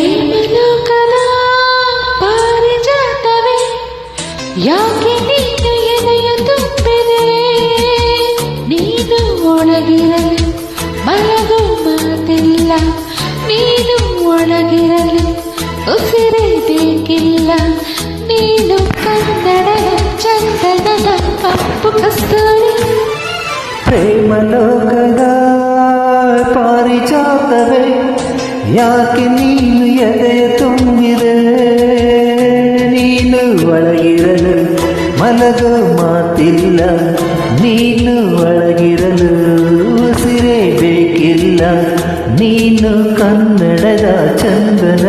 ಪ್ರೇಮಲೋಕದ ಪಾರಿಜಾತವೇ ಯಾಕೆ ನೀನು ಎದೆಯ ತುಂಬಿದೆ ನೀನು ಒಳಗಿರಲು ಮಲಗೋ ಮಾತಿಲ್ಲ ನೀನು ಒಳಗಿರಲು ಉಸಿರೇ ಬೇಕಿಲ್ಲ ನೀನು ಕನ್ನಡದ ಚಂದನದ ಕಪ್ಪು ಕಸ್ತೂರಿ ಪ್ರೇಮಲೋಕದ ಪಾರಿಜಾತವೇ ಯಾಕೆ ನೀನು ಎದೆಯ ತುಂಬಿದೆ ನೀನು ಒಳಗಿರಲು ಮಲಗೋ ಮಾತಿಲ್ಲ ನೀನು ಒಳಗಿರಲು ಉಸಿರೇ ಬೇಕಿಲ್ಲ ನೀನು ಕನ್ನಡದ ಚಂದನ